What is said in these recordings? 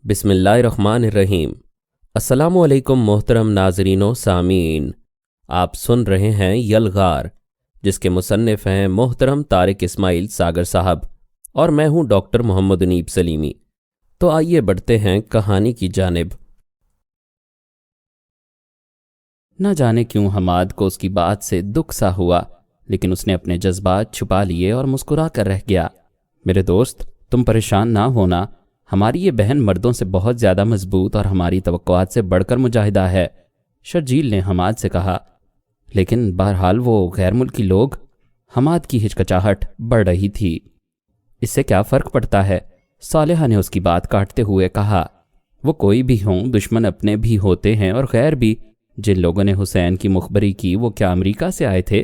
बिस्मिल्लाहिर्रहमानिर्रहीम। अस्सलामु अलैकुम मोहतरम नाज़रीन व सामीन। आप सुन रहे हैं यलगार, जिसके मुसन्निफ़ हैं मोहतरम तारिक इस्माइल सागर साहब और मैं हूं डॉक्टर मोहम्मद उनीब सलीमी। तो आइए बढ़ते हैं कहानी की जानिब। न जाने क्यों हमाद को उसकी बात से दुख सा हुआ, लेकिन उसने अपने जज्बात छुपा लिए और मुस्कुरा कर रह गया। मेरे दोस्त, तुम परेशान ना होना, हमारी ये बहन मर्दों से बहुत ज़्यादा मजबूत और हमारी तवक्कुआत से बढ़कर मुजाहिदा है, शर्जील ने हमाद से कहा। लेकिन बहरहाल वो गैर मुल्की लोग। हमाद की हिचकिचाहट बढ़ रही थी। इससे क्या फ़र्क पड़ता है, सालेहा ने उसकी बात काटते हुए कहा। वो कोई भी हों, दुश्मन अपने भी होते हैं और गैर भी। जिन लोगों ने हुसैन की मुखबरी की वो क्या अमेरिका से आए थे?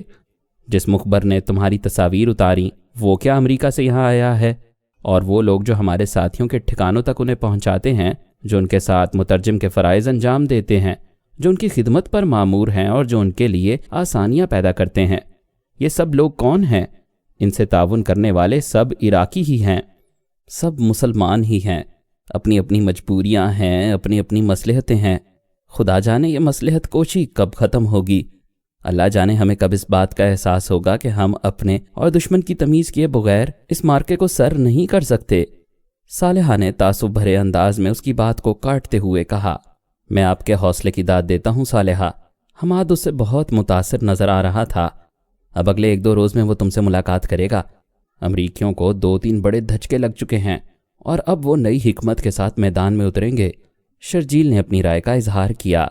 जिस मुखबर ने तुम्हारी तस्वीर उतारी वो क्या अमेरिका से यहाँ आया है? और वो लोग जो हमारे साथियों के ठिकानों तक उन्हें पहुँचाते हैं, जो उनके साथ मुतरजम के फ़राइज़ अंजाम देते हैं, जो उनकी खिदमत पर मामूर हैं और जो उनके लिए आसानियाँ पैदा करते हैं, ये सब लोग कौन हैं? इनसे ताउन करने वाले सब इराकी ही हैं, सब मुसलमान ही हैं। अपनी अपनी मजबूरियाँ हैं, अपनी अपनी मसलहतें हैं। खुदा जाने ये मसलहत कोशी कब ख़त्म होगी। अल्लाह जाने हमें कब इस बात का एहसास होगा कि हम अपने और दुश्मन की तमीज़ किए बगैर इस मार्के को सर नहीं कर सकते। सालेहा ने तासुब भरे अंदाज में उसकी बात को काटते हुए कहा। मैं आपके हौसले की दाद देता हूँ सालेहा। हमाद उससे बहुत मुतासिर नज़र आ रहा था। अब अगले 1-2 रोज़ में वो तुमसे मुलाकात करेगा। अमरीकियों को 2-3 बड़े धचके लग चुके हैं और अब वो नई हिकमत के साथ मैदान में उतरेंगे। शर्जील ने अपनी राय का इजहार किया।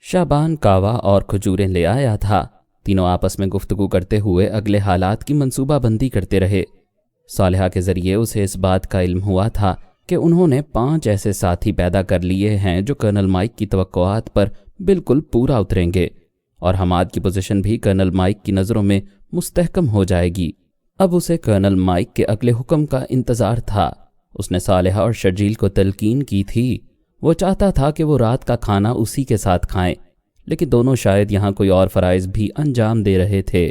शाबान कावा और खजूरें ले आया था। तीनों आपस में गुफ्तगू करते हुए अगले हालात की मंसूबाबंदी करते रहे। सालेहा के ज़रिए उसे इस बात का इल्म हुआ था कि उन्होंने 5 ऐसे साथी पैदा कर लिए हैं जो कर्नल माइक की तवक्कुआत पर बिल्कुल पूरा उतरेंगे और हमाद की पोजीशन भी कर्नल माइक की नज़रों में मुस्तहकम हो जाएगी। अब उसे कर्नल माइक के अगले हुक्म का इंतज़ार था। उसने सालेहा और शर्जील को तलकीन की थी। वो चाहता था कि वो रात का खाना उसी के साथ खाएं, लेकिन दोनों शायद यहाँ कोई और फ़राइज़ भी अंजाम दे रहे थे।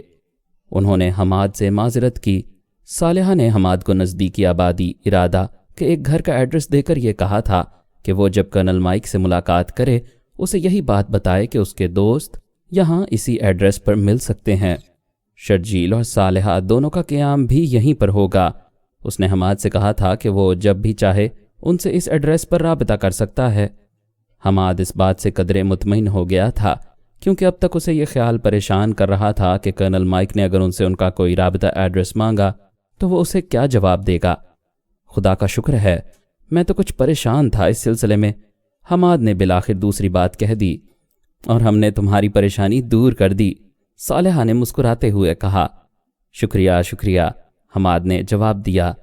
उन्होंने हमाद से माज़रत की। सालेहा ने हमाद को नज़दीकी आबादी इरादा के एक घर का एड्रेस देकर यह कहा था कि वो जब कर्नल माइक से मुलाकात करे उसे यही बात बताए कि उसके दोस्त यहाँ इसी एड्रेस पर मिल सकते हैं। शर्जील और सालेहा दोनों का क़याम भी यहीं पर होगा। उसने हमाद से कहा था कि वो जब भी चाहे उनसे इस एड्रेस पर राबता कर सकता है। हमाद इस बात से कदरे मुतमईन हो गया था, क्योंकि अब तक उसे यह ख्याल परेशान कर रहा था कि कर्नल माइक ने अगर उनसे उनका कोई राबता एड्रेस मांगा तो वो उसे क्या जवाब देगा। खुदा का शुक्र है, मैं तो कुछ परेशान था इस सिलसिले में। हमाद ने बिलाखिर दूसरी बात कह दी और हमने तुम्हारी परेशानी दूर कर दी, सालेहा ने मुस्कुराते हुए कहा। शुक्रिया शुक्रिया, हमाद ने जवाब दिया।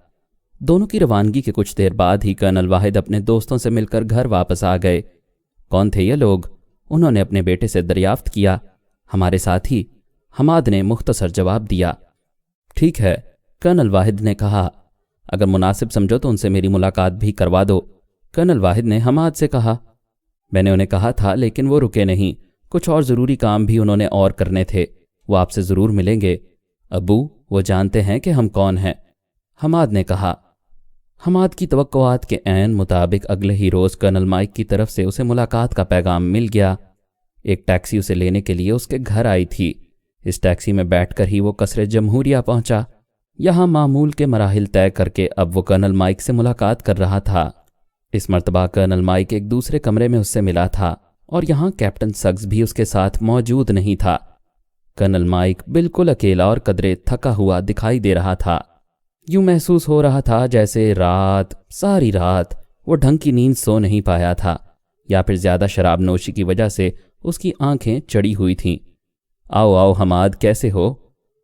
दोनों की रवानगी के कुछ देर बाद ही कर्नल वाहिद अपने दोस्तों से मिलकर घर वापस आ गए। कौन थे ये लोग? उन्होंने अपने बेटे से दरियाफ्त किया। हमारे साथी, हमाद ने मुख्तसर जवाब दिया। ठीक है, कर्नल वाहिद ने कहा। अगर मुनासिब समझो तो उनसे मेरी मुलाकात भी करवा दो, कर्नल वाहिद ने हमाद से कहा। मैंने उन्हें कहा था, लेकिन वो रुके नहीं। कुछ और ज़रूरी काम भी उन्होंने और करने थे। वो आपसे ज़रूर मिलेंगे। अबू, वो जानते हैं कि हम कौन हैं, हमाद ने कहा। हमाद की तवक्कुआत के ऐन मुताबिक अगले ही रोज़ कर्नल माइक की तरफ से उसे मुलाकात का पैगाम मिल गया। एक टैक्सी उसे लेने के लिए उसके घर आई थी। इस टैक्सी में बैठकर ही वो कसरे जमहूरिया पहुंचा। यहाँ मामूल के मराहिल तय करके अब वो कर्नल माइक से मुलाकात कर रहा था। इस मर्तबा कर्नल माइक एक दूसरे कमरे में उससे मिला था और यहाँ कैप्टन सग्स भी उसके साथ मौजूद नहीं था। कर्नल माइक बिल्कुल अकेला और कदरे थका हुआ दिखाई दे रहा था। यूं महसूस हो रहा था जैसे सारी रात वो ढंग की नींद सो नहीं पाया था, या फिर ज़्यादा शराब नोशी की वजह से उसकी आंखें चढ़ी हुई थीं। आओ आओ हमाद, कैसे हो?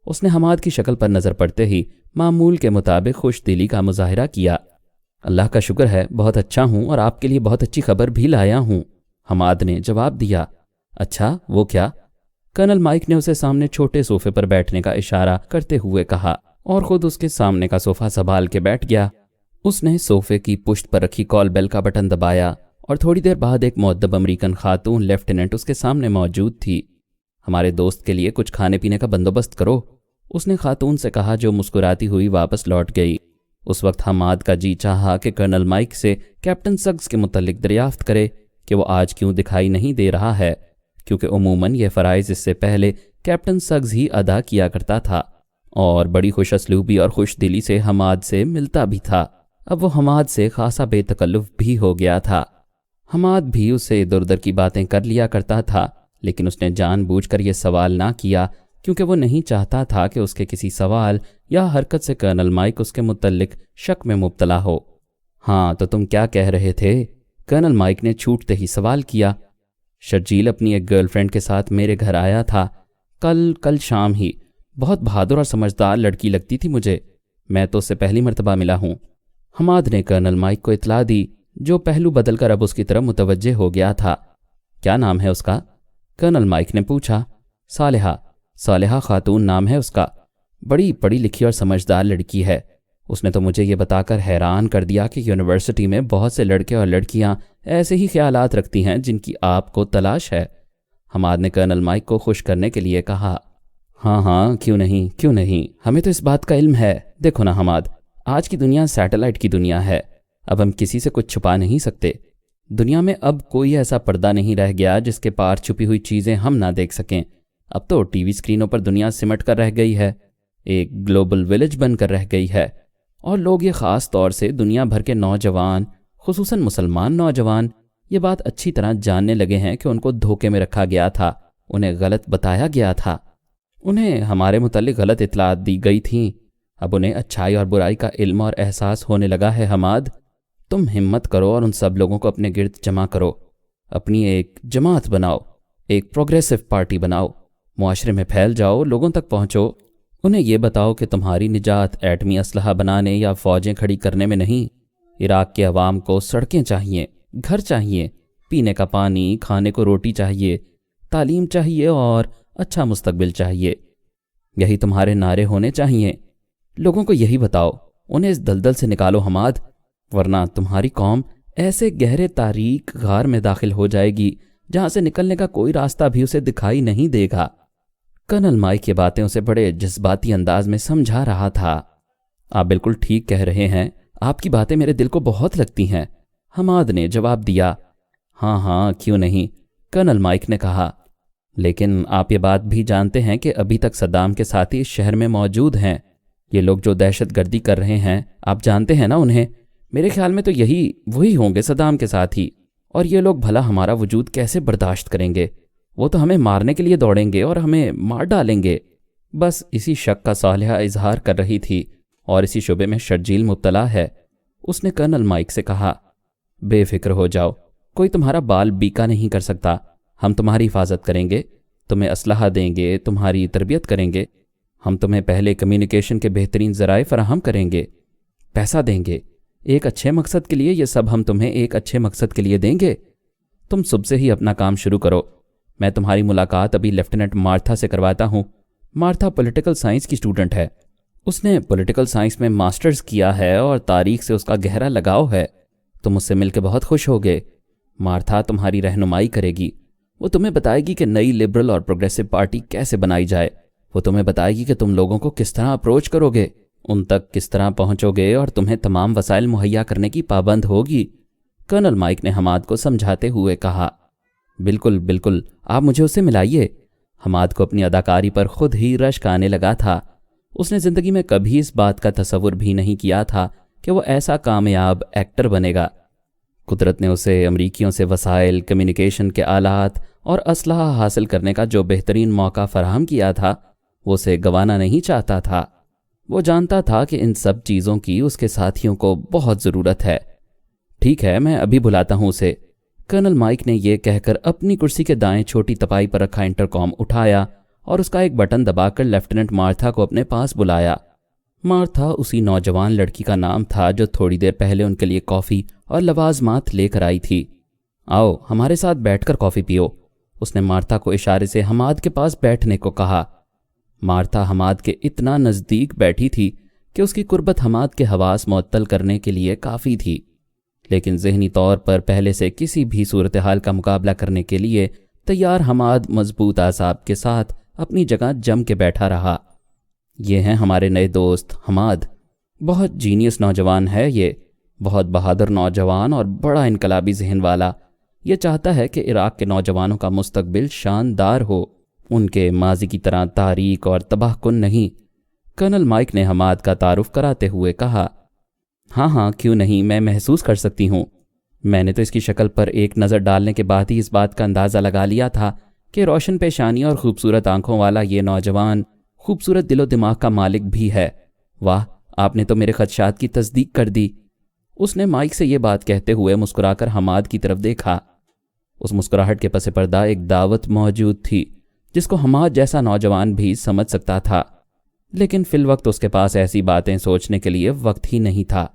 उसने हमाद की शक्ल पर नज़र पड़ते ही मामूल के मुताबिक खुश दिली का मुजाहिरा किया। अल्लाह का शुक्र है, बहुत अच्छा हूँ और आपके लिए बहुत अच्छी खबर भी लाया हूँ, हमाद ने जवाब दिया। अच्छा, वो क्या? कर्नल माइक ने उसे सामने छोटे सोफे पर बैठने का इशारा करते हुए कहा और ख़ुद उसके सामने का सोफ़ा संभाल के बैठ गया। उसने सोफ़े की पुश्त पर रखी कॉल बेल का बटन दबाया और थोड़ी देर बाद एक मुअद्दब अमरीकन खातून लेफ्टिनेंट उसके सामने मौजूद थी। हमारे दोस्त के लिए कुछ खाने पीने का बंदोबस्त करो, उसने खातून से कहा, जो मुस्कुराती हुई वापस लौट गई। उस वक्त हमाद का जी चाहा कि कर्नल माइक से कैप्टन सग्स के मुतल्लिक दरियाफ्त करे कि वो आज क्यों दिखाई नहीं दे रहा है, क्योंकि उमूमन ये फ़राइज़ इससे पहले कैप्टन सग्स ही अदा किया करता था और बड़ी खुश असलूबी और खुश दिली से हमाद से मिलता भी था। अब वो हमाद से खासा बेतकल्लुफ़ भी हो गया था। हमाद भी उससे इधर उधर की बातें कर लिया करता था, लेकिन उसने जानबूझकर ये सवाल ना किया क्योंकि वो नहीं चाहता था कि उसके किसी सवाल या हरकत से कर्नल माइक उसके मुतल्लिक शक में मुब्तला हो। हाँ, तो तुम क्या कह रहे थे? कर्नल माइक ने छूटते ही सवाल किया। शर्जील अपनी एक गर्लफ्रेंड के साथ मेरे घर आया था कल शाम ही। बहुत बहादुर और समझदार लड़की लगती थी मुझे। मैं तो उससे पहली मर्तबा मिला हूँ। हमाद ने कर्नल माइक को इतला दी, जो पहलू बदलकर अब उसकी तरफ मुतवज्जे हो गया था। क्या नाम है उसका? कर्नल माइक ने पूछा। सालेहा खातून नाम है उसका। बड़ी पढ़ी लिखी और समझदार लड़की है। उसने तो मुझे ये बताकर हैरान कर दिया कि यूनिवर्सिटी में बहुत से लड़के और लड़कियां ऐसे ही ख्यालात रखती हैं जिनकी आपको तलाश है। हमाद ने कर्नल माइक को खुश करने के लिए कहा। हाँ, क्यों नहीं, हमें तो इस बात का इल्म है। देखो ना हमाद, आज की दुनिया सैटेलाइट की दुनिया है। अब हम किसी से कुछ छुपा नहीं सकते। दुनिया में अब कोई ऐसा पर्दा नहीं रह गया जिसके पार छुपी हुई चीज़ें हम ना देख सकें। अब तो टीवी स्क्रीनों पर दुनिया सिमट कर रह गई है, एक ग्लोबल विलेज बनकर रह गई है, और लोग ये ख़ास तौर से दुनिया भर के नौजवान, खुसूसन मुसलमान नौजवान, ये बात अच्छी तरह जानने लगे हैं कि उनको धोखे में रखा गया था, उन्हें गलत बताया गया था, उन्हें हमारे मुतालिक गलत इतलात दी गई थीं। अब उन्हें अच्छाई और बुराई का इल्म और एहसास होने लगा है। हमाद, तुम हिम्मत करो और उन सब लोगों को अपने गिर्द जमा करो। अपनी एक जमात बनाओ, एक प्रोग्रेसिव पार्टी बनाओ, मुआशरे में फैल जाओ, लोगों तक पहुँचो। उन्हें ये बताओ कि तुम्हारी निजात एटमी असलहा बनाने या फ़ौजें खड़ी करने में नहीं। इराक़ के अवाम को सड़कें चाहिए, घर चाहिए, पीने का पानी, खाने को रोटी चाहिए, तालीम चाहिए और अच्छा मुस्तकबिल चाहिए। यही तुम्हारे नारे होने चाहिए। लोगों को यही बताओ, उन्हें इस दलदल से निकालो हमाद, वरना तुम्हारी कौम ऐसे गहरे तारीक गार में दाखिल हो जाएगी जहां से निकलने का कोई रास्ता भी उसे दिखाई नहीं देगा। कर्नल माइक की बातें उसे बड़े जज्बाती अंदाज में समझा रहा था। आप बिल्कुल ठीक कह रहे हैं, आपकी बातें मेरे दिल को बहुत लगती हैं, हमाद ने जवाब दिया। हाँ, क्यों नहीं, कर्नल माइक ने कहा। लेकिन आप ये बात भी जानते हैं कि अभी तक सद्दाम के साथी इस शहर में मौजूद हैं। ये लोग जो दहशतगर्दी कर रहे हैं, आप जानते हैं ना उन्हें। मेरे ख्याल में तो वही होंगे सद्दाम के साथी। और ये लोग भला हमारा वजूद कैसे बर्दाश्त करेंगे? वो तो हमें मारने के लिए दौड़ेंगे और हमें मार डालेंगे। बस इसी शक का सालेहा इजहार कर रही थी और इसी शुबे में शर्जील मुब्तला है। उसने कर्नल माइक से कहा, बेफिक्र हो जाओ, कोई तुम्हारा बाल बीका नहीं कर सकता। हम तुम्हारी हिफाजत करेंगे, तुम्हें असलहा देंगे, तुम्हारी तरबियत करेंगे। हम तुम्हें पहले कम्युनिकेशन के बेहतरीन ज़राए फराहम करेंगे, पैसा देंगे एक अच्छे मकसद के लिए। ये सब हम तुम्हें एक अच्छे मकसद के लिए देंगे। तुम सुबह से ही अपना काम शुरू करो। मैं तुम्हारी मुलाकात अभी लेफ्टिनेंट मार्था से करवाता हूँ। मार्था पॉलिटिकल साइंस की स्टूडेंट है। उसने पॉलिटिकल साइंस में मास्टर्स किया है और तारीख से उसका गहरा लगाव है। तुम उससे मिलकर बहुत खुश होगे। मार्था तुम्हारी रहनुमाई करेगी। वो तुम्हें बताएगी कि नई लिबरल और प्रोग्रेसिव पार्टी कैसे बनाई जाए। वो तुम्हें बताएगी कि तुम लोगों को किस तरह अप्रोच करोगे, उन तक किस तरह पहुंचोगे, और तुम्हें तमाम वसाइल मुहैया करने की पाबंद होगी। कर्नल माइक ने हमाद को समझाते हुए कहा। बिल्कुल, आप मुझे उससे मिलाइए। हमाद को अपनी अदाकारी पर खुद ही रश्क आने लगा था। उसने ज़िंदगी में कभी इस बात का तसव्वुर भी नहीं किया था कि वो ऐसा कामयाब एक्टर बनेगा। कुदरत ने उसे अमरीकियों से वसाइल, कम्युनिकेशन के आलात और असलहा हासिल करने का जो बेहतरीन मौका फराहम किया था, वो उसे गंवाना नहीं चाहता था। वो जानता था कि इन सब चीज़ों की उसके साथियों को बहुत ज़रूरत है। ठीक है, मैं अभी बुलाता हूँ उसे। कर्नल माइक ने यह कहकर अपनी कुर्सी के दाएं छोटी तपाई पर रखा इंटरकॉम उठाया और उसका एक बटन दबाकर लेफ्टिनेंट मार्था को अपने पास बुलाया। मार्था उसी नौजवान लड़की का नाम था जो थोड़ी देर पहले उनके लिए कॉफ़ी और लवाजमात लेकर आई थी। आओ, हमारे साथ बैठकर कॉफ़ी पियो, उसने मार्था को इशारे से हमाद के पास बैठने को कहा। मार्था हमाद के इतना नज़दीक बैठी थी कि उसकी कुर्बत हमाद के हवास मुअत्तल करने के लिए काफ़ी थी, लेकिन ज़हनी तौर पर पहले से किसी भी सूरत हाल का मुकाबला करने के लिए तैयार हमाद मजबूत आसाब के साथ अपनी जगह जम के बैठा रहा। ये हैं हमारे नए दोस्त हमाद। बहुत जीनियस नौजवान है ये, बहुत बहादुर नौजवान और बड़ा इनकलाबी जहन वाला। ये चाहता है कि इराक के नौजवानों का मुस्तकबिल शानदार हो, उनके माजी की तरह तारीक और तबाहकुन नहीं। कर्नल माइक ने हमाद का तारुफ कराते हुए कहा, हाँ हाँ क्यों नहीं, मैं महसूस कर सकती हूँ। मैंने तो इसकी शक्ल पर एक नज़र डालने के बाद ही इस बात का अंदाज़ा लगा लिया था कि रोशन पेशानी और खूबसूरत आंखों वाला ये नौजवान खूबसूरत दिलो दिमाग का मालिक भी है। वाह, आपने तो मेरे खदशात की तस्दीक कर दी। उसने माइक से ये बात कहते हुए मुस्कुराकर हमाद की तरफ देखा। उस मुस्कुराहट के पसे पर्दा एक दावत मौजूद थी जिसको हमाद जैसा नौजवान भी समझ सकता था, लेकिन फिल वक्त उसके पास ऐसी बातें सोचने के लिए वक्त ही नहीं था।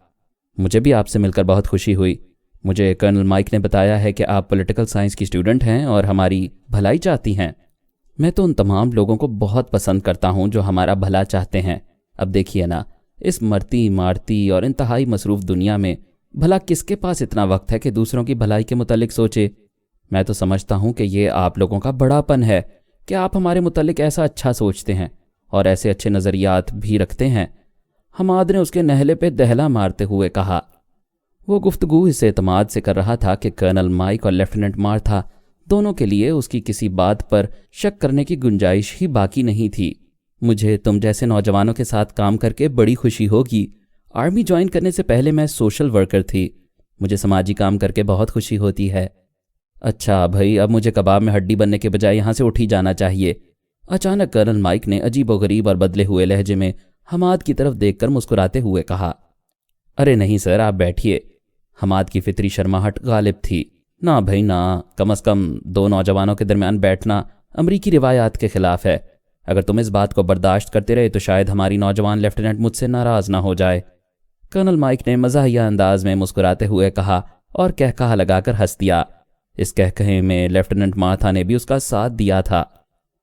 मुझे भी आपसे मिलकर बहुत खुशी हुई। मुझे कर्नल माइक ने बताया है कि आप पॉलिटिकल साइंस की स्टूडेंट हैं और हमारी भलाई चाहती हैं। मैं तो उन तमाम लोगों को बहुत पसंद करता हूं जो हमारा भला चाहते हैं। अब देखिए ना, इस मरती मारती और इंतहाई मसरूफ़ दुनिया में भला किसके पास इतना वक्त है कि दूसरों की भलाई के मुतालिक सोचे। मैं तो समझता हूं कि ये आप लोगों का बड़ापन है कि आप हमारे मुतालिक ऐसा अच्छा सोचते हैं और ऐसे अच्छे नज़रियात भी रखते हैं। हमाद ने उसके नहले पे दहला मारते हुए कहा। वो गुफ्तगू इस एतमाद से कर रहा था कि कर्नल माइक और लेफ्टिनेंट मार्था दोनों के लिए उसकी किसी बात पर शक करने की गुंजाइश ही बाकी नहीं थी। मुझे तुम जैसे नौजवानों के साथ काम करके बड़ी खुशी होगी। आर्मी ज्वाइन करने से पहले मैं सोशल वर्कर थी। मुझे समाजी काम करके बहुत खुशी होती है। अच्छा भाई, अब मुझे कबाब में हड्डी बनने के बजाय यहाँ से उठ ही जाना चाहिए। अचानक कर्नल माइक ने अजीबोगरीब और बदले हुए लहजे में हमाद की तरफ देखकर मुस्कुराते हुए कहा। अरे नहीं सर, आप बैठिए। हमाद की फितरी शर्माहट गालिब थी। ना भाई ना, कम अज़ कम दो नौजवानों के दरमियान बैठना अमरीकी रिवायात के खिलाफ है। अगर तुम इस बात को बर्दाश्त करते रहे तो शायद हमारी नौजवान लेफ्टिनेंट मुझसे नाराज़ ना हो जाए। कर्नल माइक ने मज़ाहिया अंदाज में मुस्कुराते हुए कहा और कहकहा लगाकर हंस दिया। इस कहकहे में लेफ्टिनेंट मार्था ने भी उसका साथ दिया था।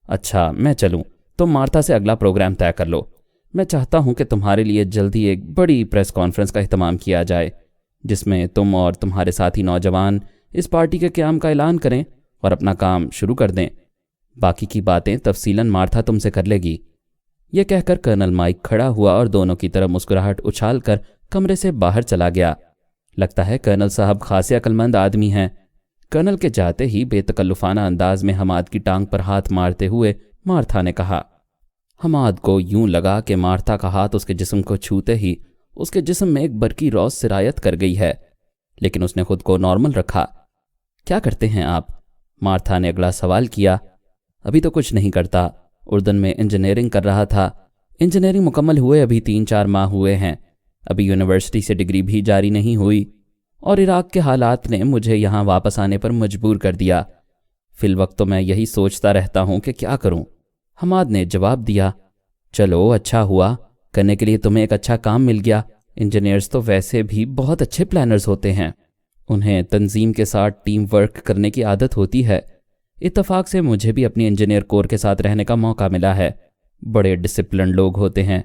अच्छा मैं चलूँ? तुम मार्था से अगला प्रोग्राम तय कर लो। मैं चाहता हूँ कि तुम्हारे लिए जल्दी एक बड़ी प्रेस कॉन्फ्रेंस का अहतमाम किया जाए जिसमें तुम और तुम्हारे साथी नौजवान इस पार्टी के क़याम का ऐलान करें और अपना काम शुरू कर दें। बाकी की बातें तफसीलन मार्था तुमसे कर लेगी। यह कहकर कर्नल माइक खड़ा हुआ और दोनों की तरफ मुस्कुराहट उछाल कर कमरे से बाहर चला गया। लगता है कर्नल साहब खासे अक्लमंद आदमी हैं। कर्नल के जाते ही बेतकल्लुफाना अंदाज में हमाद की टांग पर हाथ मारते हुए मार्था ने कहा। हमाद को यूं लगा कि मार्था का हाथ उसके जिस्म को छूते ही उसके जिस्म में एक बरकी रौस सिरायत कर गई है, लेकिन उसने खुद को नॉर्मल रखा। क्या करते हैं आप? मार्था ने अगला सवाल किया। अभी तो कुछ नहीं करता। उर्दन में इंजीनियरिंग कर रहा था। इंजीनियरिंग मुकम्मल हुए अभी 3-4 माह हुए हैं। अभी यूनिवर्सिटी से डिग्री भी जारी नहीं हुई और इराक के हालात ने मुझे यहाँ वापस आने पर मजबूर कर दिया। फिल वक्त तो मैं यही सोचता रहता हूँ कि क्या करूँ। हमाद ने जवाब दिया। चलो अच्छा हुआ, करने के लिए तुम्हें एक अच्छा काम मिल गया। इंजीनियर्स तो वैसे भी बहुत अच्छे प्लानर्स होते हैं। उन्हें तंजीम के साथ टीम वर्क करने की आदत होती है। इत्तफाक से मुझे भी अपनी इंजीनियर कोर के साथ रहने का मौका मिला है। बड़े डिसिप्लिन लोग होते हैं।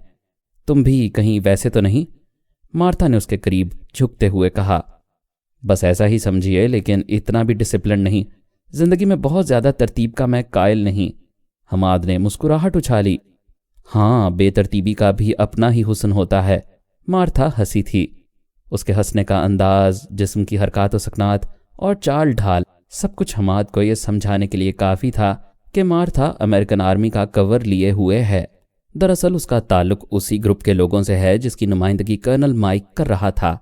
तुम भी कहीं वैसे तो नहीं? मार्था ने उसके करीब झुकते हुए कहा। बस ऐसा ही समझिए, लेकिन इतना भी डिसिप्लिन नहीं। जिंदगी में बहुत ज़्यादा तरतीब का मैं कायल नहीं। हमाद ने मुस्कुराहट उछाली। हाँ, बेतरतीबी का भी अपना ही हुस्न होता है। मार्था हंसी थी। उसके हंसने का अंदाज, जिस्म की हरकत व सकनात और चाल ढाल सब कुछ हमाद को यह समझाने के लिए काफ़ी था कि मार्था अमेरिकन आर्मी का कवर लिए हुए है। दरअसल उसका ताल्लुक उसी ग्रुप के लोगों से है जिसकी नुमाइंदगी कर्नल माइक कर रहा था।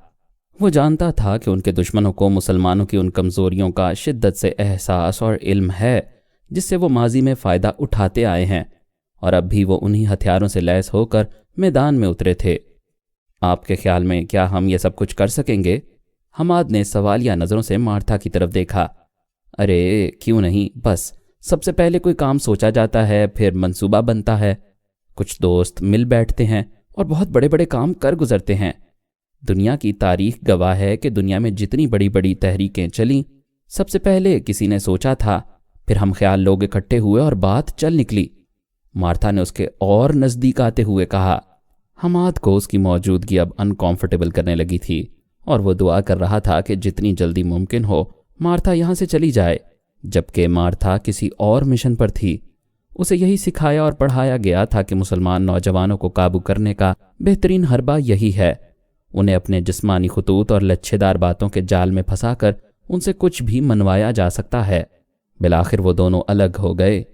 वो जानता था कि उनके दुश्मनों को मुसलमानों की उन कमज़ोरियों का शिद्दत से एहसास और इल्म है जिससे वो माजी में फ़ायदा उठाते आए हैं और अब भी वो उन्हीं हथियारों से लैस होकर मैदान में उतरे थे। आपके ख्याल में क्या हम ये सब कुछ कर सकेंगे? हमाद ने सवालिया नज़रों से मार्था की तरफ देखा। अरे क्यों नहीं, बस सबसे पहले कोई काम सोचा जाता है, फिर मंसूबा बनता है, कुछ दोस्त मिल बैठते हैं और बहुत बड़े बड़े काम कर गुजरते हैं। दुनिया की तारीख गवाह है कि दुनिया में जितनी बड़ी बड़ी तहरीकें चलीं, सबसे पहले किसी ने सोचा था, फिर हम ख्याल लोग इकट्ठे हुए और बात चल निकली। मार्था ने उसके और नज़दीक आते हुए कहा। हमाद को उसकी मौजूदगी अब अनकंफर्टेबल करने लगी थी और वो दुआ कर रहा था कि जितनी जल्दी मुमकिन हो मार्था यहाँ से चली जाए, जबकि मार्था किसी और मिशन पर थी। उसे यही सिखाया और पढ़ाया गया था कि मुसलमान नौजवानों को काबू करने का बेहतरीन हरबा यही है, उन्हें अपने जिस्मानी खतूत और लच्छेदार बातों के जाल में फंसाकर उनसे कुछ भी मनवाया जा सकता है। बिलाखिर वो दोनों अलग हो गए।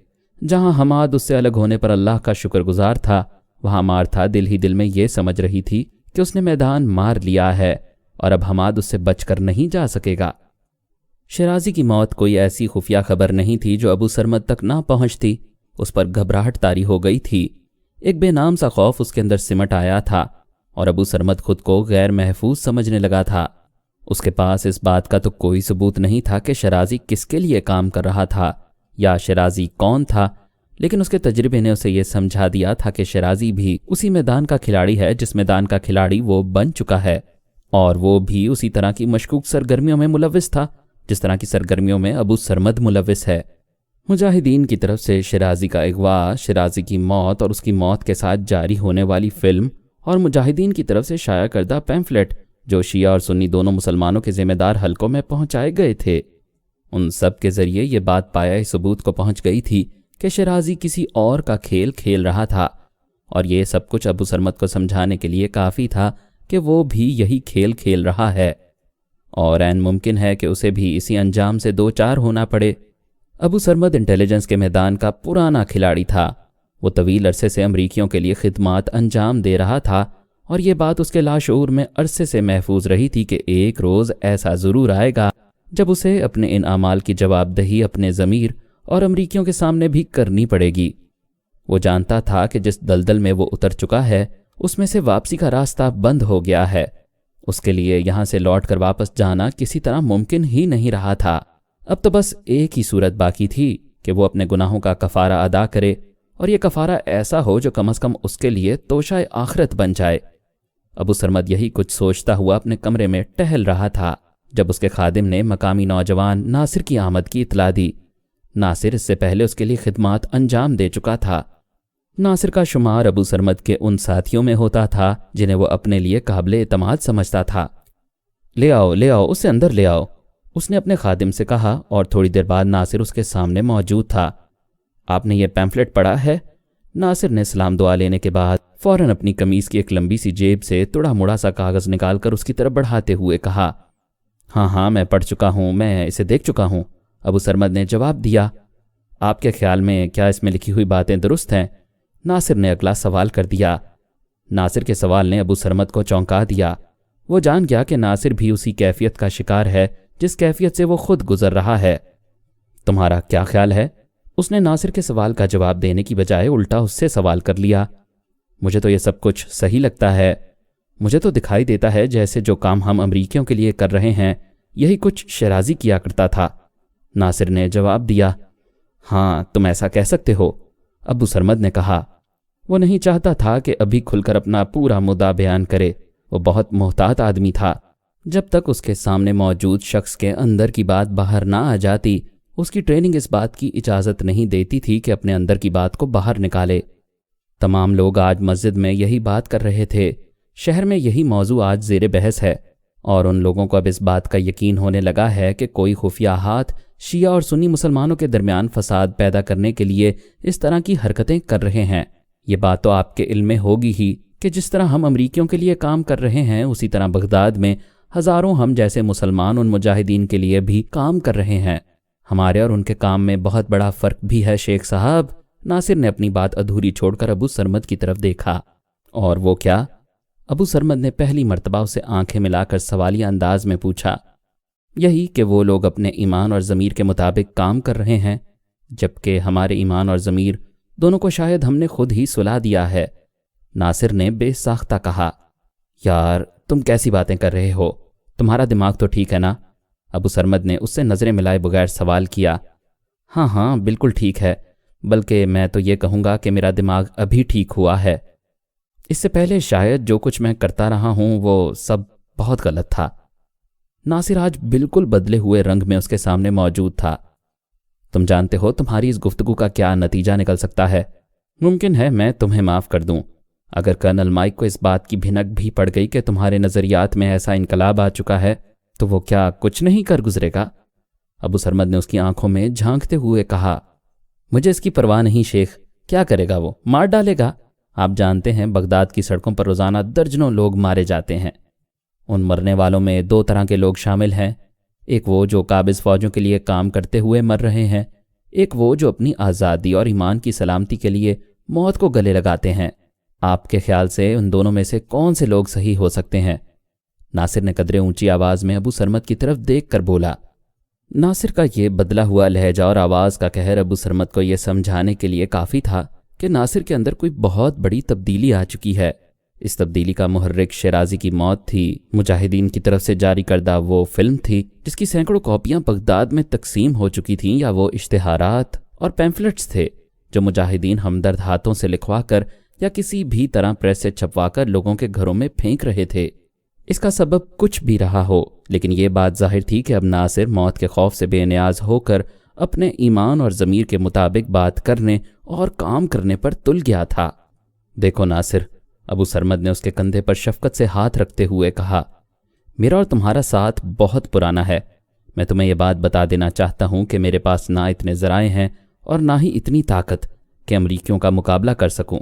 जहां हमाद उससे अलग होने पर अल्लाह का शुक्रगुजार था, वहां मारथा दिल ही दिल में ये समझ रही थी कि उसने मैदान मार लिया है और अब हमाद उससे बचकर नहीं जा सकेगा। शिराजी की मौत कोई ऐसी खुफिया खबर नहीं थी जो अबू सरमद तक ना पहुंचती। उस पर घबराहट तारी हो गई थी। एक बेनाम सा खौफ उसके अंदर सिमट आया था और अबू सरमद खुद को गैर महफूज समझने लगा था। उसके पास इस बात का तो कोई सबूत नहीं था कि शिराजी किसके लिए काम कर रहा था या शिराजी कौन था, लेकिन उसके तजर्बे ने उसे यह समझा दिया था कि शिराजी भी उसी मैदान का खिलाड़ी है जिस मैदान का खिलाड़ी वो बन चुका है, और वो भी उसी तरह की मशकूक सरगर्मियों में मुलविस था जिस तरह की सरगर्मियों में अबू सरमद मुलविस है। मुजाहिदीन की तरफ से शिराजी का अगवा, शिराजी की मौत और उसकी मौत के साथ जारी होने वाली फिल्म, और मुजाहिदीन की तरफ से शाया करदा पैम्फलेट जो शिया और सुन्नी दोनों मुसलमानों के जिम्मेदार हलकों में पहुंचाए गए थे, उन सब के जरिए ये बात पाया इस सबूत को पहुंच गई थी कि शिराजी किसी और का खेल खेल रहा था, और ये सब कुछ अबू सरमद को समझाने के लिए काफ़ी था कि वो भी यही खेल खेल रहा है, और ऐन मुमकिन है कि उसे भी इसी अंजाम से दो चार होना पड़े। अबू सरमद इंटेलिजेंस के मैदान का पुराना खिलाड़ी था। वो तवील अरसे से अमरीकियों के लिए खिदमात अंजाम दे रहा था, और ये बात उसके लाशऊर में अरसे से महफूज रही थी कि एक रोज़ ऐसा ज़रूर आएगा जब उसे अपने इन अमाल की जवाबदही अपने ज़मीर और अमरीकियों के सामने भी करनी पड़ेगी। वो जानता था कि जिस दलदल में वो उतर चुका है उसमें से वापसी का रास्ता बंद हो गया है। उसके लिए यहाँ से लौट कर वापस जाना किसी तरह मुमकिन ही नहीं रहा था। अब तो बस एक ही सूरत बाकी थी कि वो अपने गुनाहों का कफ़ारा अदा करे, और ये कफ़ारा ऐसा हो जो कम अज़ कम उसके लिए तोशाए आखिरत बन जाए। अबू सरमद यही कुछ सोचता हुआ अपने कमरे में टहल रहा था जब उसके खादिम ने मकामी नौजवान नासिर की आमद की इतला दी। नासिर इससे पहले उसके लिए खिदमात अंजाम दे चुका था। नासिर का शुमार अबू सरमद के उन साथियों में होता था जिन्हें वो अपने लिए काबिल एतमाद समझता था। ले आओ, उसे अंदर ले आओ, उसने अपने खादिम से कहा, और थोड़ी देर बाद नासिर उसके सामने मौजूद था। आपने ये पैम्फलेट पढ़ा है? नासिर ने सलाम दुआ लेने के बाद फौरन अपनी कमीज़ की एक लंबी सी जेब से तुड़ा मुड़ा सा कागज़ निकालकर उसकी तरफ बढ़ाते हुए कहा, हाँ, मैं पढ़ चुका हूँ, मैं इसे देख चुका हूँ। अबू सरमद ने जवाब दिया। आपके ख्याल में क्या इसमें लिखी हुई बातें दुरुस्त हैं? नासिर ने अगला सवाल कर दिया। नासिर के सवाल ने अबू सरमद को चौंका दिया। वो जान गया कि नासिर भी उसी कैफियत का शिकार है जिस कैफियत से वो खुद गुजर रहा है। तुम्हारा क्या ख्याल है? उसने नासिर के सवाल का जवाब देने की बजाय उल्टा उससे सवाल कर लिया। मुझे तो ये सब कुछ सही लगता है। मुझे तो दिखाई देता है जैसे जो काम हम अमरीकियों के लिए कर रहे हैं यही कुछ शिराजी किया करता था। नासिर ने जवाब दिया। हाँ, तुम ऐसा कह सकते हो, अबू सरमद ने कहा। वो नहीं चाहता था कि अभी खुलकर अपना पूरा मुद्दा बयान करे। वो बहुत मोहतात आदमी था। जब तक उसके सामने मौजूद शख्स के अंदर की बात बाहर ना आ जाती, उसकी ट्रेनिंग इस बात की इजाज़त नहीं देती थी कि अपने अंदर की बात को बाहर निकाले। तमाम लोग आज मस्जिद में यही बात कर रहे थे। शहर में यही मौजू आज ज़ेरे बहस है, और उन लोगों को अब इस बात का यकीन होने लगा है कि कोई खुफिया हाथ शिया और सुन्नी मुसलमानों के दरमियान फसाद पैदा करने के लिए इस तरह की हरकतें कर रहे हैं। ये बात तो आपके इल्म में होगी ही कि जिस तरह हम अमरीकियों के लिए काम कर रहे हैं उसी तरह बगदाद में हज़ारों हम जैसे मुसलमान उन मुजाहिदीन के लिए भी काम कर रहे हैं। हमारे और उनके काम में बहुत बड़ा फ़र्क भी है शेख साहब। नासिर ने अपनी बात अधूरी छोड़कर अबू सरमद की तरफ देखा। और वो क्या? अबू सरमद ने पहली मर्तबा उसे आंखें मिलाकर सवालिया अंदाज में पूछा। यही कि वो लोग अपने ईमान और ज़मीर के मुताबिक काम कर रहे हैं, जबकि हमारे ईमान और ज़मीर दोनों को शायद हमने खुद ही सुला दिया है। नासिर ने बेसाख्ता कहा। यार, तुम कैसी बातें कर रहे हो? तुम्हारा दिमाग तो ठीक है ना? अबू सरमद ने उससे नज़रें मिलाए बगैर सवाल किया। हाँ, बिल्कुल ठीक है, बल्कि मैं तो ये कहूँगा कि मेरा दिमाग अभी ठीक हुआ है। इससे पहले शायद जो कुछ मैं करता रहा हूँ वो सब बहुत गलत था। नासिर आज बिल्कुल बदले हुए रंग में उसके सामने मौजूद था। तुम जानते हो तुम्हारी इस गुफ्तगू का क्या नतीजा निकल सकता है? मुमकिन है मैं तुम्हें माफ़ कर दूं। अगर कर्नल माइक को इस बात की भिनक भी पड़ गई कि तुम्हारे नज़रियात में ऐसा इनकलाब आ चुका है तो वो क्या कुछ नहीं कर गुजरेगा? अबू सरमद ने उसकी आंखों में झांकते हुए कहा। مجھے اس کی پرواہ نہیں شیخ، کیا کرے گا وہ؟ مار ڈالے گا۔ آپ جانتے ہیں بغداد کی سڑکوں پر روزانہ درجنوں لوگ مارے جاتے ہیں۔ ان مرنے والوں میں 2 طرح کے لوگ شامل ہیں، ایک وہ جو قابض فوجوں کے لیے کام کرتے ہوئے مر رہے ہیں، ایک وہ جو اپنی آزادی اور ایمان کی سلامتی کے لیے موت کو گلے لگاتے ہیں۔ آپ کے خیال سے ان دونوں میں سے کون سے لوگ صحیح ہو سکتے ہیں؟ ناصر نے قدرے اونچی آواز میں ابو سرمد کی طرف دیکھ کر بولا۔ ناصر کا یہ بدلا ہوا لہجہ اور آواز کا قہر ابو سرمد کو یہ سمجھانے کے لیے کافی تھا کہ ناصر کے اندر کوئی بہت بڑی تبدیلی آ چکی ہے۔ اس تبدیلی کا محرک شیرازی کی موت تھی، مجاہدین کی طرف سے جاری کردہ وہ فلم تھی جس کی سینکڑوں کاپیاں بغداد میں تقسیم ہو چکی تھیں، یا وہ اشتہارات اور پیمفلٹس تھے جو مجاہدین ہمدرد ہاتھوں سے لکھوا کر یا کسی بھی طرح پریس سے چھپوا کر لوگوں کے گھروں میں پھینک رہے تھے۔ اس کا سبب کچھ بھی رہا ہو، لیکن یہ بات ظاہر تھی کہ اب ناصر موت کے خوف سے بے نیاز ہو کر اپنے ایمان اور ضمیر کے مطابق بات کرنے اور کام کرنے پر تل گیا تھا۔ دیکھو ناصر، ابو سرمد نے اس کے کندھے پر شفقت سے ہاتھ رکھتے ہوئے کہا، میرا اور تمہارا ساتھ بہت پرانا ہے۔ میں تمہیں یہ بات بتا دینا چاہتا ہوں کہ میرے پاس نہ اتنے ذرائع ہیں اور نہ ہی اتنی طاقت کہ امریکیوں کا مقابلہ کر سکوں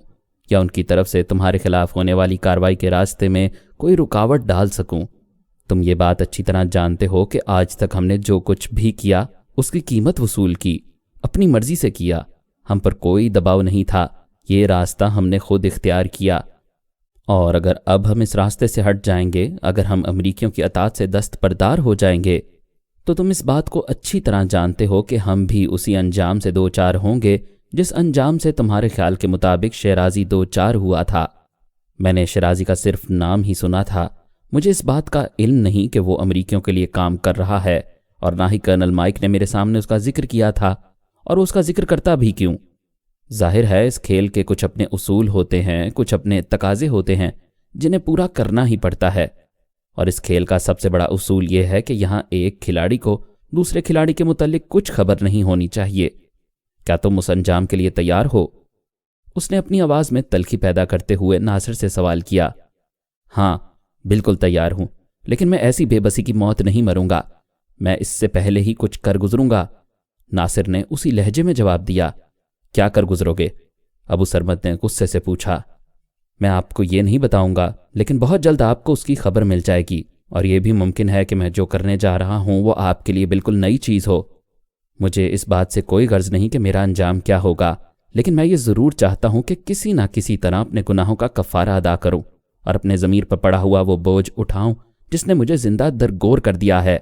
یا ان کی طرف سے تمہارے خلاف ہونے والی کارروائی کے راستے میں کوئی رکاوٹ ڈال سکوں۔ تم یہ بات اچھی طرح جانتے ہو کہ آج تک ہم نے جو کچھ بھی کیا اس کی قیمت وصول کی، اپنی مرضی سے کیا، ہم پر کوئی دباؤ نہیں تھا، یہ راستہ ہم نے خود اختیار کیا۔ اور اگر اب ہم اس راستے سے ہٹ جائیں گے، اگر ہم امریکیوں کی اطاعت سے دستبردار ہو جائیں گے، تو تم اس بات کو اچھی طرح جانتے ہو کہ ہم بھی اسی انجام سے دوچار ہوں گے جس انجام سے تمہارے خیال کے مطابق شیرازی دوچار ہوا تھا۔ میں نے شیرازی کا صرف نام ہی سنا تھا، مجھے اس بات کا علم نہیں کہ وہ امریکیوں کے لیے کام کر رہا ہے، اور نہ ہی کرنل مائک نے میرے سامنے اس کا ذکر کیا تھا، اور وہ اس کا ذکر کرتا بھی کیوں؟ ظاہر ہے اس کھیل کے کچھ اپنے اصول ہوتے ہیں، کچھ اپنے تقاضے ہوتے ہیں جنہیں پورا کرنا ہی پڑتا ہے، اور اس کھیل کا سب سے بڑا اصول یہ ہے کہ یہاں ایک کھلاڑی کو دوسرے کھلاڑی کے متعلق کچھ خبر نہیں ہونی چاہیے۔ کیا تم اس انجام کے لیے تیار ہو؟ اس نے اپنی آواز میں تلخی پیدا کرتے ہوئے ناصر سے سوال کیا۔ ہاں بالکل تیار ہوں، لیکن میں ایسی بے بسی کی موت نہیں مروں گا، میں اس سے پہلے ہی کچھ کر گزروں گا۔ ناصر نے اسی لہجے میں جواب دیا۔ کیا کر گزرو گے؟ ابو سرمد نے غصے سے پوچھا۔ میں آپ کو یہ نہیں بتاؤں گا، لیکن بہت جلد آپ کو اس کی خبر مل جائے گی، اور یہ بھی ممکن ہے کہ میں جو کرنے جا رہا ہوں وہ آپ کے لیے بالکل نئی چیز ہو۔ مجھے اس بات سے کوئی غرض نہیں کہ میرا انجام کیا ہوگا، لیکن میں یہ ضرور چاہتا ہوں کہ کسی نہ کسی طرح اپنے گناہوں کا کفارہ ادا کروں اور اپنے ضمیر پر پڑا ہوا وہ بوجھ اٹھاؤں جس نے مجھے زندہ درگور کر دیا ہے۔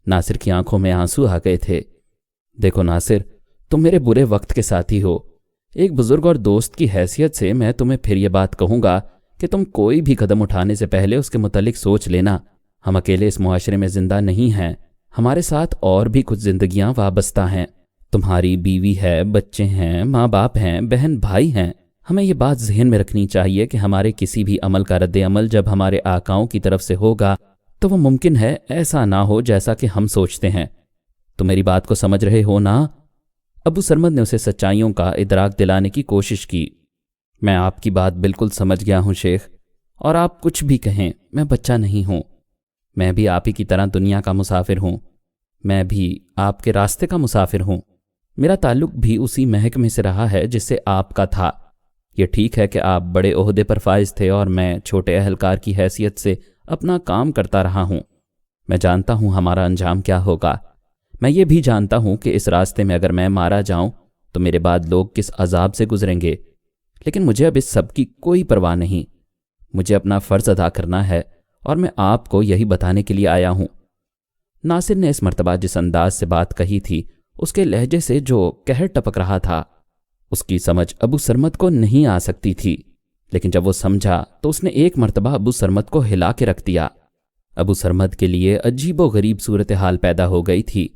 ناصر کی آنکھوں میں آنسو آ گئے تھے۔ دیکھو ناصر، تم میرے برے وقت کے ساتھی ہو، ایک بزرگ اور دوست کی حیثیت سے میں تمہیں پھر یہ بات کہوں گا کہ تم کوئی بھی قدم اٹھانے سے پہلے اس کے متعلق سوچ لینا۔ ہم اکیلے اس معاشرے میں زندہ نہیں ہیں، ہمارے ساتھ اور بھی کچھ زندگیاں وابستہ ہیں۔ تمہاری بیوی ہے، بچے ہیں، ماں باپ ہیں، بہن بھائی ہیں۔ ہمیں یہ بات ذہن میں رکھنی چاہیے کہ ہمارے کسی بھی عمل کا رد عمل جب ہمارے آقاؤں کی طرف سے ہوگا تو وہ ممکن ہے ایسا نہ ہو جیسا کہ ہم سوچتے ہیں۔ تم میری بات کو سمجھ رہے ہو نا؟ ابو سرمد نے اسے سچائیوں کا ادراک دلانے کی کوشش کی۔ میں آپ کی بات بالکل سمجھ گیا ہوں شیخ، اور آپ کچھ بھی کہیں میں بچہ نہیں ہوں، میں بھی آپ ہی کی طرح دنیا کا مسافر ہوں، میں بھی آپ کے راستے کا مسافر ہوں، میرا تعلق بھی اسی محکمے سے رہا ہے جس سے آپ کا تھا۔ یہ ٹھیک ہے کہ آپ بڑے عہدے پر فائز تھے اور میں چھوٹے اہلکار کی حیثیت سے اپنا کام کرتا رہا ہوں۔ میں جانتا ہوں ہمارا انجام کیا ہوگا، میں یہ بھی جانتا ہوں کہ اس راستے میں اگر میں مارا جاؤں تو میرے بعد لوگ کس عذاب سے گزریں گے، لیکن مجھے اب اس سب کی کوئی پرواہ نہیں، مجھے اپنا فرض ادا کرنا ہے اور میں آپ کو یہی بتانے کے لیے آیا ہوں۔ ناصر نے اس مرتبہ جس انداز سے بات کہی تھی اس کے لہجے سے جو قہر ٹپک رہا تھا اس کی سمجھ ابو سرمد کو نہیں آ سکتی تھی، لیکن جب وہ سمجھا تو اس نے ایک مرتبہ ابو سرمد کو ہلا کے رکھ دیا۔ ابو سرمد کے لیے عجیب و غریب صورتحال پیدا ہو گئی تھی۔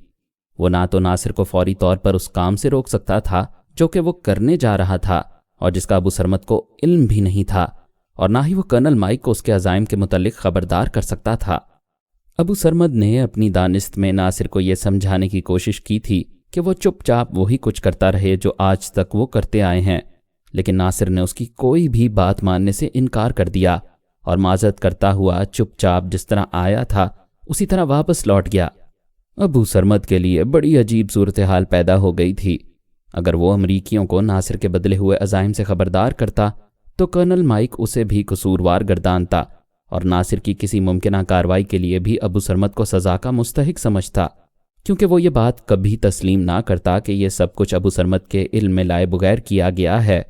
وہ نہ تو ناصر کو فوری طور پر اس کام سے روک سکتا تھا جو کہ وہ کرنے جا رہا تھا اور جس کا ابو سرمد کو علم بھی نہیں تھا، اور نہ ہی وہ کرنل مائک کو اس کے عزائم کے متعلق خبردار کر سکتا تھا۔ ابو سرمد نے اپنی دانست میں ناصر کو یہ سمجھانے کی کوشش کی تھی کہ وہ چپ چاپ وہی کچھ کرتا رہے جو آج تک وہ کرتے آئے ہیں، لیکن ناصر نے اس کی کوئی بھی بات ماننے سے انکار کر دیا اور معذرت کرتا ہوا چپ چاپ جس طرح آیا تھا اسی طرح واپس لوٹ گیا۔ ابو سرمد کے لیے بڑی عجیب صورتحال پیدا ہو گئی تھی۔ اگر وہ امریکیوں کو ناصر کے بدلے ہوئے عزائم سے خبردار کرتا تو کرنل مائک اسے بھی قصوروار گردانتا اور ناصر کی کسی ممکنہ کارروائی کے لیے بھی ابو سرمد کو سزا کا مستحق سمجھتا، کیونکہ وہ یہ بات کبھی تسلیم نہ کرتا کہ یہ سب کچھ ابو سرمد کے علم میں لائے بغیر کیا گیا ہے،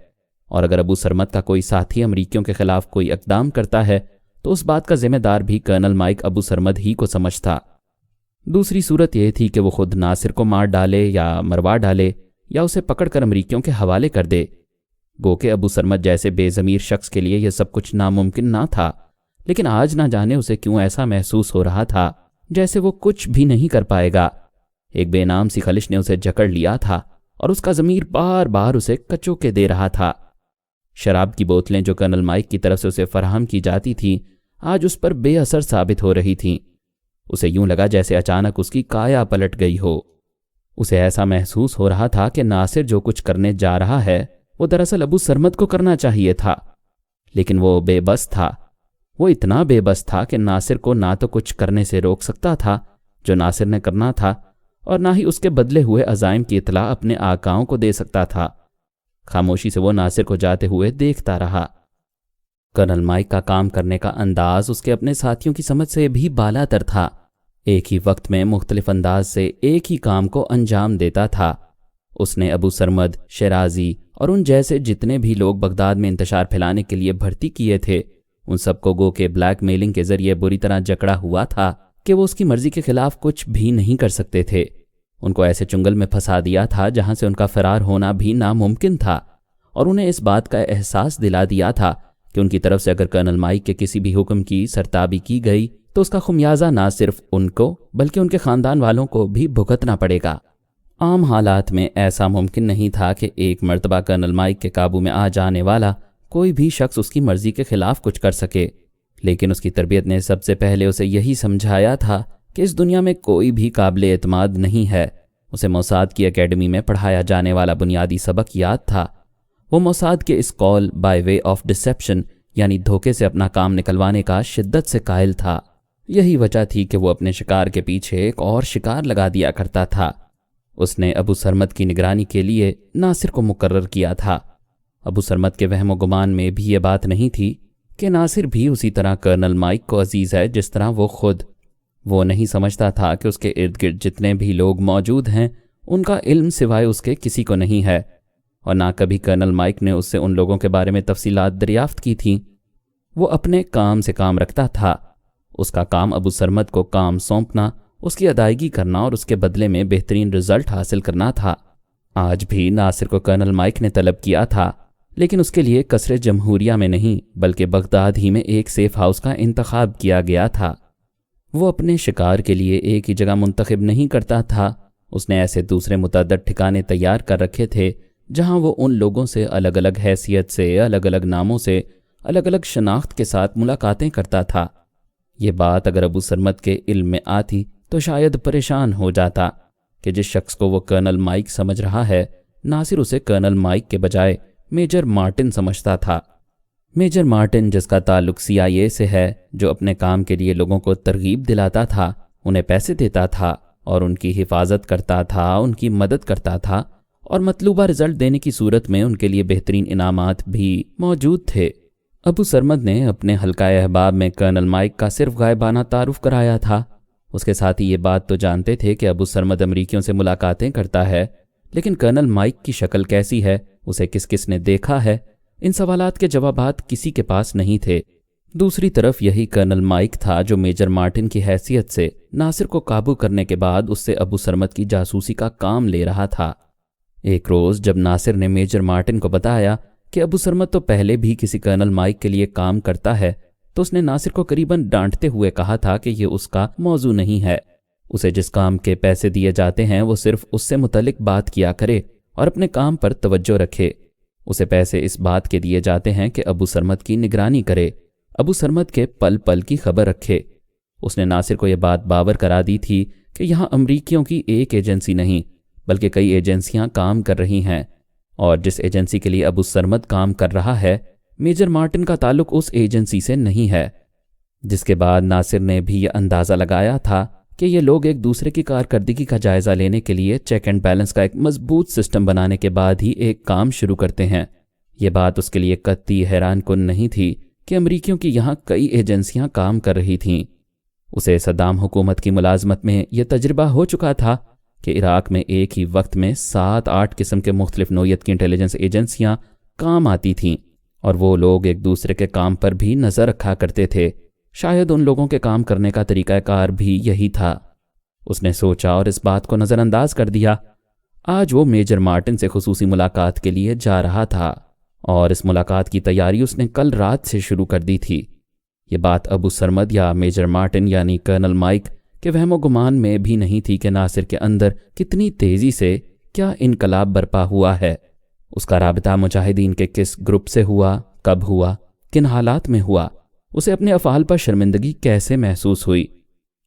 اور اگر ابو سرمد کا کوئی ساتھی امریکیوں کے خلاف کوئی اقدام کرتا ہے تو اس بات کا ذمہ دار بھی کرنل مائک ابو سرمد ہی کو سمجھتا۔ دوسری صورت یہ تھی کہ وہ خود ناصر کو مار ڈالے یا مروا ڈالے یا اسے پکڑ کر امریکیوں کے حوالے کر دے، گو کہ ابو سرمد جیسے بے ضمیر شخص کے لیے یہ سب کچھ ناممکن نہ تھا، لیکن آج نہ جانے اسے کیوں ایسا محسوس ہو رہا تھا جیسے وہ کچھ بھی نہیں کر پائے گا۔ ایک بے نام سی خلش نے اسے جکڑ لیا تھا اور اس کا ضمیر بار بار اسے کچوکے دے رہا تھا۔ شراب کی بوتلیں جو کرنل مائک کی طرف سے اسے فراہم کی جاتی تھیں آج اس پر بے اثر ثابت ہو رہی تھیں۔ اسے یوں لگا جیسے اچانک اس کی کایا پلٹ گئی ہو۔ اسے ایسا محسوس ہو رہا تھا کہ ناصر جو کچھ کرنے جا رہا ہے وہ دراصل ابو سرمد کو کرنا چاہیے تھا، لیکن وہ بے بس تھا۔ وہ اتنا بے بس تھا کہ ناصر کو نہ تو کچھ کرنے سے روک سکتا تھا جو ناصر نے کرنا تھا، اور نہ ہی اس کے بدلے ہوئے عزائم کی اطلاع اپنے آقاؤں کو دے سکتا تھا۔ خاموشی سے وہ ناصر کو جاتے ہوئے دیکھتا رہا۔ کرنل مائک کا کام کرنے کا انداز اس کے اپنے ساتھیوں کی سمجھ سے بھی بالا تر تھا۔ ایک ہی وقت میں مختلف انداز سے ایک ہی کام کو انجام دیتا تھا۔ اس نے ابو سرمد، شیرازی اور ان جیسے جتنے بھی لوگ بغداد میں انتشار پھیلانے کے لیے بھرتی کیے تھے، ان سب کو گو کہ بلیک میلنگ کے ذریعے بری طرح جکڑا ہوا تھا کہ وہ اس کی مرضی کے خلاف کچھ بھی نہیں کر سکتے تھے۔ ان کو ایسے چنگل میں پھنسا دیا تھا جہاں سے ان کا فرار ہونا بھی ناممکن تھا، اور انہیں اس بات کا احساس دلا دیا تھا کہ ان کی طرف سے اگر کرنل مائک کے کسی بھی حکم کی سرتابی کی گئی تو اس کا خمیازہ نہ صرف ان کو بلکہ ان کے خاندان والوں کو بھی بھگتنا پڑے گا۔ عام حالات میں ایسا ممکن نہیں تھا کہ ایک مرتبہ کرنل مائک کے قابو میں آ جانے والا کوئی بھی شخص اس کی مرضی کے خلاف کچھ کر سکے، لیکن اس کی تربیت نے سب سے پہلے اسے یہی سمجھایا تھا کہ اس دنیا میں کوئی بھی قابل اعتماد نہیں ہے۔ اسے موساد کی اکیڈمی میں پڑھایا جانے والا بنیادی سبق یاد تھا۔ وہ موساد کے اس قول بائی وے آف ڈسیپشن یعنی دھوکے سے اپنا کام نکلوانے کا شدت سے قائل تھا۔ یہی وجہ تھی کہ وہ اپنے شکار کے پیچھے ایک اور شکار لگا دیا کرتا تھا۔ اس نے ابو سرمد کی نگرانی کے لیے ناصر کو مقرر کیا تھا۔ ابو سرمد کے وہم و گمان میں بھی یہ بات نہیں تھی کہ ناصر بھی اسی طرح کرنل مائک کو عزیز ہے جس طرح وہ خود۔ وہ نہیں سمجھتا تھا کہ اس کے ارد گرد جتنے بھی لوگ موجود ہیں ان کا علم سوائے اس کے کسی کو نہیں ہے، اور نہ کبھی کرنل مائک نے اس سے ان لوگوں کے بارے میں تفصیلات دریافت کی تھیں۔ وہ اپنے کام سے کام رکھتا تھا۔ اس کا کام ابو سرمد کو کام سونپنا، اس کی ادائیگی کرنا اور اس کے بدلے میں بہترین رزلٹ حاصل کرنا تھا۔ آج بھی ناصر کو کرنل مائک نے طلب کیا تھا، لیکن اس کے لیے قصر جمہوریہ میں نہیں بلکہ بغداد ہی میں ایک سیف ہاؤس کا انتخاب کیا گیا تھا۔ وہ اپنے شکار کے لیے ایک ہی جگہ منتخب نہیں کرتا تھا، اس نے ایسے دوسرے متعدد ٹھکانے تیار کر رکھے تھے جہاں وہ ان لوگوں سے الگ الگ حیثیت سے، الگ الگ ناموں سے، الگ الگ شناخت کے ساتھ ملاقاتیں کرتا تھا۔ یہ بات اگر ابو سرمد کے علم میں آتی تو شاید پریشان ہو جاتا کہ جس شخص کو وہ کرنل مائک سمجھ رہا ہے ناصر اسے کرنل مائک کے بجائے میجر مارٹن سمجھتا تھا۔ میجر مارٹن جس کا تعلق CIA سے ہے، جو اپنے کام کے لیے لوگوں کو ترغیب دلاتا تھا، انہیں پیسے دیتا تھا اور ان کی حفاظت کرتا تھا، ان کی مدد کرتا تھا، اور مطلوبہ رزلٹ دینے کی صورت میں ان کے لیے بہترین انعامات بھی موجود تھے۔ ابو سرمد نے اپنے حلقہ احباب میں کرنل مائک کا صرف غائبانہ تعارف کرایا تھا۔ اس کے ساتھ ہی یہ بات تو جانتے تھے کہ ابو سرمد امریکیوں سے ملاقاتیں کرتا ہے، لیکن کرنل مائک کی شکل کیسی ہے، اسے کس کس نے دیکھا ہے، ان سوالات کے جوابات کسی کے پاس نہیں تھے۔ دوسری طرف یہی کرنل مائک تھا جو میجر مارٹن کی حیثیت سے ناصر کو قابو کرنے کے بعد اس سے ابو سرمد کی جاسوسی کا کام لے رہا تھا۔ ایک روز جب ناصر نے میجر مارٹن کو بتایا کہ ابو سرمد تو پہلے بھی کسی کرنل مائک کے لیے کام کرتا ہے، تو اس نے ناصر کو قریباً ڈانٹتے ہوئے کہا تھا کہ یہ اس کا موضوع نہیں ہے۔ اسے جس کام کے پیسے دیے جاتے ہیں وہ صرف اس سے متعلق بات کیا کرے اور اپنے کام پر توجہ رکھے۔ اسے پیسے اس بات کے دیے جاتے ہیں کہ ابو سرمد کی نگرانی کرے، ابو سرمد کے پل پل کی خبر رکھے۔ اس نے ناصر کو یہ بات باور کرا دی تھی کہ یہاں امریکیوں کی ایک ایجنسی نہیں بلکہ کئی ایجنسیاں کام کر رہی ہیں، اور جس ایجنسی کے لیے ابو سرمد کام کر رہا ہے میجر مارٹن کا تعلق اس ایجنسی سے نہیں ہے۔ جس کے بعد ناصر نے بھی یہ اندازہ لگایا تھا کہ یہ لوگ ایک دوسرے کی کارکردگی کا جائزہ لینے کے لیے چیک اینڈ بیلنس کا ایک مضبوط سسٹم بنانے کے بعد ہی ایک کام شروع کرتے ہیں۔ یہ بات اس کے لیے قطعی حیران کن نہیں تھی کہ امریکیوں کی یہاں کئی ایجنسیاں کام کر رہی تھیں۔ اسے صدام حکومت کی ملازمت میں یہ تجربہ ہو چکا تھا کہ عراق میں ایک ہی وقت میں 7-8 قسم کے مختلف نوعیت کی انٹیلیجنس ایجنسیاں کام آتی تھیں، اور وہ لوگ ایک دوسرے کے کام پر بھی نظر رکھا کرتے تھے۔ شاید ان لوگوں کے کام کرنے کا طریقہ کار بھی یہی تھا۔ اس نے سوچا اور اس بات کو نظر انداز کر دیا۔ آج وہ میجر مارٹن سے خصوصی ملاقات کے لیے جا رہا تھا، اور اس ملاقات کی تیاری اس نے کل رات سے شروع کر دی تھی۔ یہ بات ابو سرمد یا میجر مارٹن یعنی کرنل مائک کے وہم و گمان میں بھی نہیں تھی کہ ناصر کے اندر کتنی تیزی سے کیا انقلاب برپا ہوا ہے۔ اس کا رابطہ مجاہدین کے کس گروپ سے ہوا، کب ہوا، کن حالات میں ہوا، اسے اپنے افعال پر شرمندگی کیسے محسوس ہوئی،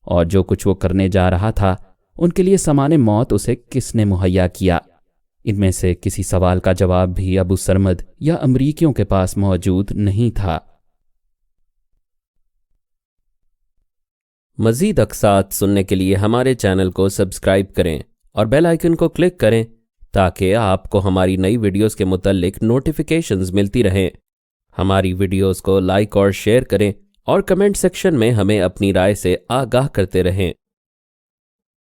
اور جو کچھ وہ کرنے جا رہا تھا ان کے لیے سامان موت اسے کس نے مہیا کیا۔ ان میں سے کسی سوال کا جواب بھی ابو سرمد یا امریکیوں کے پاس موجود نہیں تھا۔ مزید اقساط سننے کے لیے ہمارے چینل کو سبسکرائب کریں اور بیل آئیکن کو کلک کریں تاکہ آپ کو ہماری نئی ویڈیوز کے متعلق نوٹیفیکیشنز ملتی رہیں۔ ہماری ویڈیوز کو لائک اور شیئر کریں اور کمنٹ سیکشن میں ہمیں اپنی رائے سے آگاہ کرتے رہیں۔